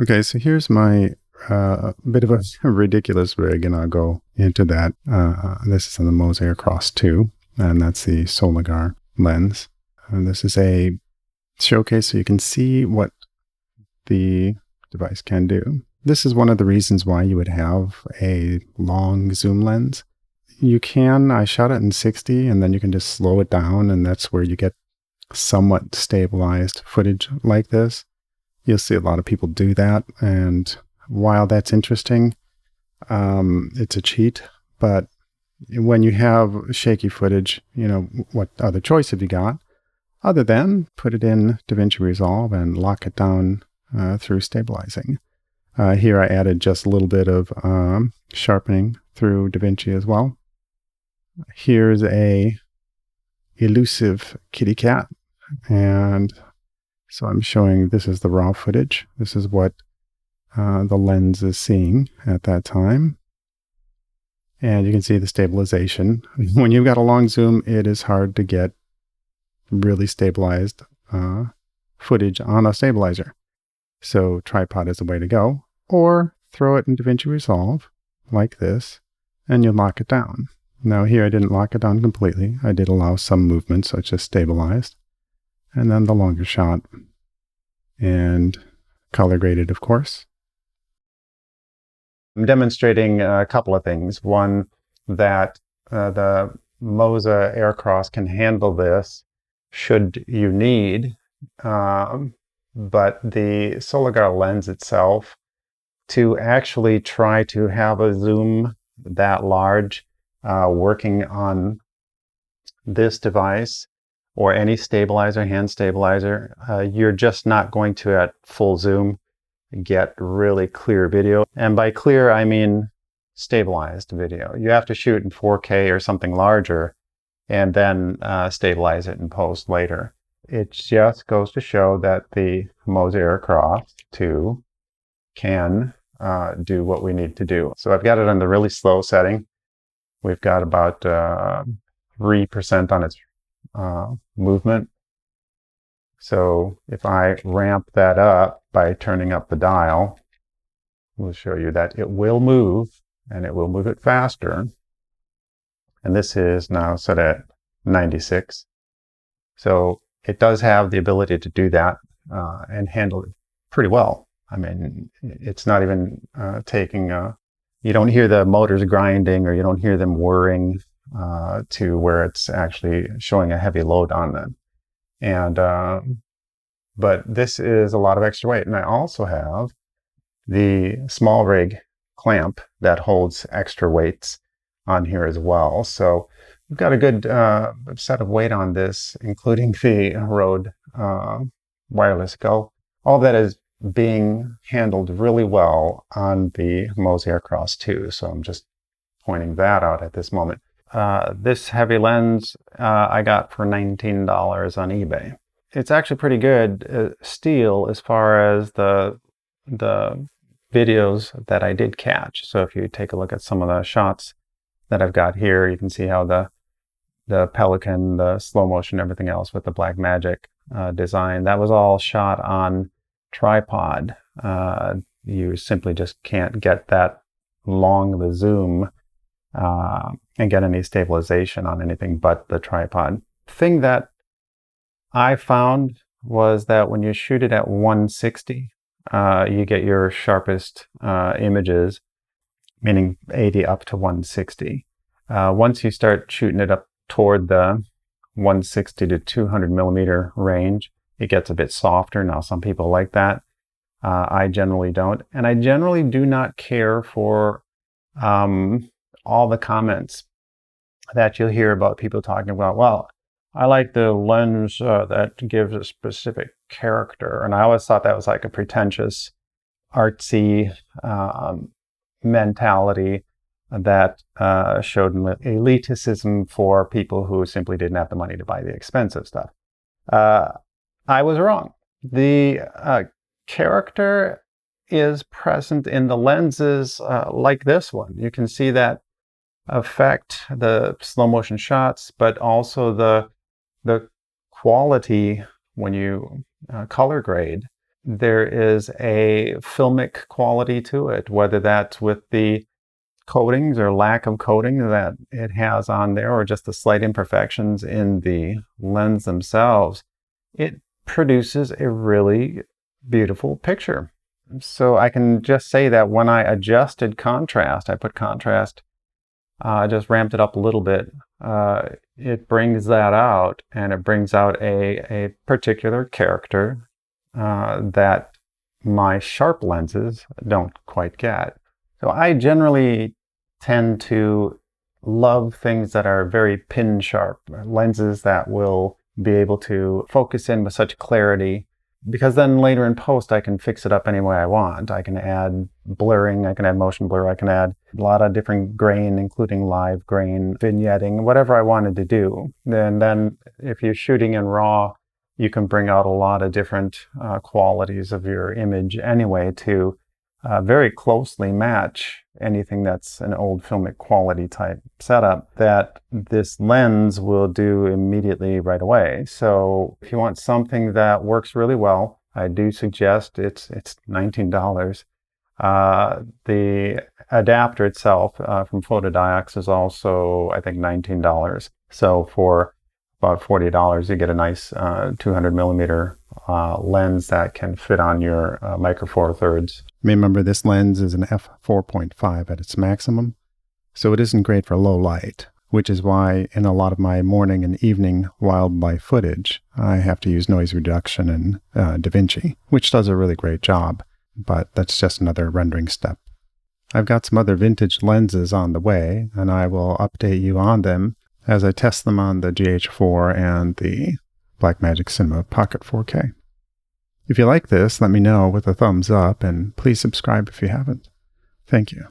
Okay, so here's my bit of a ridiculous rig, and I'll go into that. This is on the Moza Aircross2, and that's the Soligor lens. And this is a showcase so you can see what the device can do. This is one of the reasons why you would have a long zoom lens. I shot it in 60, and then you can just slow it down, and that's where you get somewhat stabilized footage like this. You'll see a lot of people do that, and while that's interesting, it's a cheat. But when you have shaky footage, what other choice have you got other than put it in DaVinci Resolve and lock it down through stabilizing? Here I added just a little bit of sharpening through DaVinci as well. Here's a elusive kitty cat, and so I'm showing this is the raw footage. This is what the lens is seeing at that time. And you can see the stabilization. When you've got a long zoom, it is hard to get really stabilized footage on a stabilizer. So tripod is the way to go. Or throw it in DaVinci Resolve like this, and you lock it down. Now here I didn't lock it down completely. I did allow some movement, so it's just stabilized. And then the longer shot, and color graded, of course. I'm demonstrating a couple of things. One, that the Moza Aircross can handle this should you need, but the Soligor lens itself, to actually try to have a zoom that large working on this device or any stabilizer, hand stabilizer, you're just not going to, at full zoom, get really clear video. And by clear, I mean stabilized video. You have to shoot in 4K or something larger and then stabilize it in post later. It just goes to show that the Moza Aircross2 can do what we need to do. So I've got it on the really slow setting. We've got about 3% on its movement. So if I ramp that up by turning up the dial, we'll show you that it will move, and it will move it faster. And this is now set at 96. So it does have the ability to do that and handle it pretty well. I mean, it's not even taking you don't hear the motors grinding, or you don't hear them whirring to where it's actually showing a heavy load on them. And but this is a lot of extra weight. And I also have the small rig clamp that holds extra weights on here as well. So we've got a good set of weight on this, including the Rode Wireless Go. All that is being handled really well on the Moza Aircross2. So I'm just pointing that out at this moment. This heavy lens I got for $19 on eBay. It's actually pretty good steel as far as the videos that I did catch. So if you take a look at some of the shots that I've got here, you can see how the Pelican, the slow motion, everything else with the Blackmagic design, that was all shot on tripod. You simply just can't get that long the zoom and get any stabilization on anything but the tripod. Thing that I found was that when you shoot it at 160, you get your sharpest images, meaning 80 up to 160. Once you start shooting it up toward the 160 to 200 millimeter range, it gets a bit softer. Now, some people like that. I generally don't. And I generally do not care for all the comments that you'll hear about people talking about, well, I like the lens that gives a specific character. And I always thought that was like a pretentious, artsy mentality that showed elitism for people who simply didn't have the money to buy the expensive stuff. I was wrong. The character is present in the lenses like this one. You can see that affect the slow motion shots, but also the quality when you color grade there is a filmic quality to it, whether that's with the coatings or lack of coating that it has on there, or just the slight imperfections in the lens themselves. It produces a really beautiful picture. So I can just say that when I adjusted contrast, I put contrast, I just ramped it up a little bit. It brings that out, and it brings out a particular character that my sharp lenses don't quite get. So I generally tend to love things that are very pin sharp, lenses that will be able to focus in with such clarity, because then later in post I can fix it up any way I want. I can add blurring, I can add motion blur, I can add a lot of different grain, including live grain, vignetting, whatever I wanted to do. And then if you're shooting in RAW, you can bring out a lot of different qualities of your image anyway to very closely match anything that's an old Filmic Quality type setup that this lens will do immediately right away. So if you want something that works really well, I do suggest it's $19. The adapter itself from Photodiox is also, I think, $19. So for about $40, you get a nice 200 millimeter lens that can fit on your Micro Four Thirds. Remember, this lens is an f4.5 at its maximum, so it isn't great for low light, which is why in a lot of my morning and evening wildlife footage, I have to use noise reduction in DaVinci, which does a really great job, but that's just another rendering step. I've got some other vintage lenses on the way, and I will update you on them as I test them on the GH4 and the Blackmagic Cinema Pocket 4K. If you like this, let me know with a thumbs up, and please subscribe if you haven't. Thank you.